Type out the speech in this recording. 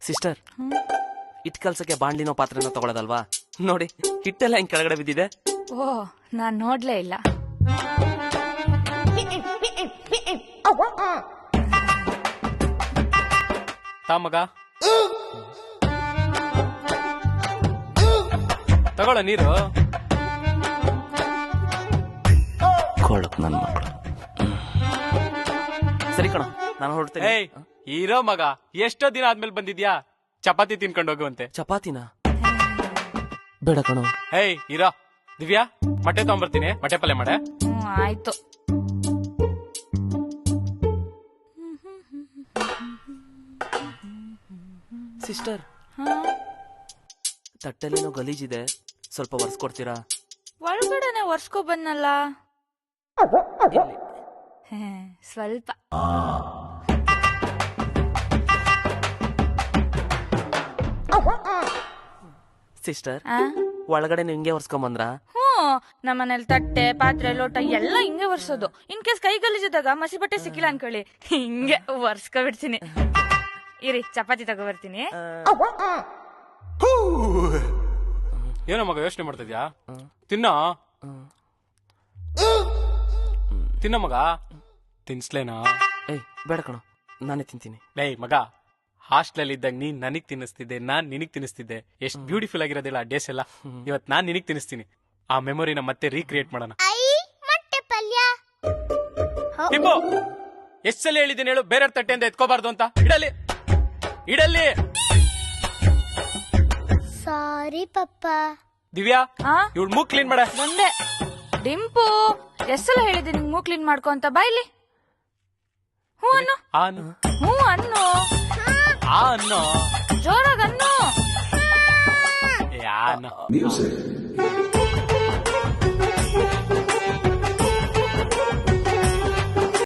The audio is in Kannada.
Sister, hit ಕಲ್ಸಕ್ಕೆ ಬಾಂಡ್ಲಿನೋ ಪಾತ್ರೆನೋ ತಗೊಳ್ಳೋದಲ್ವಾ? ನೋಡಿ, ಹಿಟ್ಟೆಲ್ಲ ಹಿಂಗ್ ಕೆಳಗಡೆ ಬಿದ್ದಿದೆ. ಓ, ನಾನ್ ನೋಡ್ಲೇ ಇಲ್ಲ. ಮಗ ತಗೊಳ ನೀರು. ಕೊಳಕ್ ನನ್ ಮಕ್ಕಳು. ಸರಿ ಕಣ, ನಾನು ಹೊರಡ್ತೇನೆ. ಏಯ್, ಇರೋ ಮಗ, ಎಷ್ಟೋ ದಿನ ಆದ್ಮೇಲೆ ಬಂದಿದ್ಯಾ? ಚಪಾತಿ ತಿನ್ಕೊಂಡು ಹೋಗುವಂತೆ. ಚಪಾತಿನ ಬೇಡ ಕಣೋ. ಏಯ್, ಇರೋ. ದಿವ್ಯಾ, ಮೊಟ್ಟೆ ತಗೊಂಬರ್ತೀನಿ, ಮೊಟ್ಟೆ ಪಲ್ಯ ಮಾಡೆ. ಆಯ್ತು. ಸಿಸ್ಟರ್, ತಟ್ಟೆಲ್ಲೇನೋ ಗಲೀಜಿದೆ, ಸ್ವಲ್ಪ ಒರೆಸ್ಕೊಡ್ತೀರಾ? ಒಳಗಡೆನೆ ಒರ್ಸ್ಕೊ ಬಂದಲ್ಲ. ಸ್ವಲ್ಪ. ಸಿಸ್ಟರ್, ಒಳಗಡೆ ಹಿಂಗೆ ಒರ್ಸ್ಕೊಂಬಂದ್ರ? ನಮ್ಮನೇಲಿ ತಟ್ಟೆ, ಪಾತ್ರೆ, ಲೋಟ ಎಲ್ಲ ಹಿಂಗೆ ಒರ್ಸೋದು. ಇನ್ ಕೇಸ್ ಕೈ ಗಲೀಜಾದಾಗ ಮಸಿ ಬಟ್ಟೆ ಸಿಕ್ಕಿಲ್ಲ ಅನ್ಕೊಳ್ಳಿ, ಹಿಂಗೆ ಒರ್ಸ್ಕೊ ಬಿಡ್ತೀನಿ. ಇರಿ, ಚಪಾತಿ ತಗೋ ಬರ್ತೀನಿ. ಏನೋ ಮಗ ಯೋಚನೆ ಮಾಡ್ತಿದ್ಯಾ? ತಿನ್ನೋ ತಿನ್ನ ಮಗ. ತಿನ್ಸ್ಲೇನಾ? ಏಯ್, ಬೇಡ ಕಣೋ, ನಾನೇ ತಿಂತೀನಿ. ಏಯ್ ಮಗ, ಹಾಸ್ಟೆಲ್ ಇದ್ದಾಗ ನೀನ್ ನನಗ್ ತಿನ್ನಿಸ್ತಿದ್ದೆ, ನಾನ್ ನಿನಗ್ ತಿನ್ನಿಸ್ತಿದ್ದೆ. ಎಷ್ಟ್ ಬ್ಯೂಟಿಫುಲ್ ಆಗಿರೋದಿಲ್ಲ ಆ ಡೇಸ್ ಎಲ್ಲ. ಇವತ್ ನಾನ್ ನಿನಗ್ ತಿನ್ನಿಸ್ತೀನಿ. ಆ ಮೆಮೊರಿನ ಮತ್ತೆ ರೀಕ್ರಿಯೇಟ್ ಮಾಡೋಣ. ಟಿಪ್ಪು, ಎಷ್ಟ್ ಸಲ ಹೇಳಿದ್ದೀನಿ ಹೇಳು, ಬೇರೆ ತಟ್ಟೆಯಿಂದ ಎತ್ಕೋಬಾರ್ದು ಅಂತ. ಇಡಲ್ಲಿ. ಸಾರಿ ಪಪ್ಪ. ದಿವ್ಯಾ, ಇವಳು ಮೂಗ್ ಕ್ಲೀನ್ ಮಾಡ. ಬಂದೆ. ಡಿಂಪು, ಎಷ್ಟೆಲ್ಲ ಹೇಳಿದೆ ನಿಂಗ್ ಮೂಗ್ ಕ್ಲೀನ್ ಮಾಡ್ಕೊ ಅಂತ. ಬಾಯ್ಲಿ. ಹ್ಞೂ ಅನ್ನು. ಹ್ಞೂ ಅನ್ನು. ಅನ್ನೋ ಜೋರಾಗ ಅನ್ನು. Music.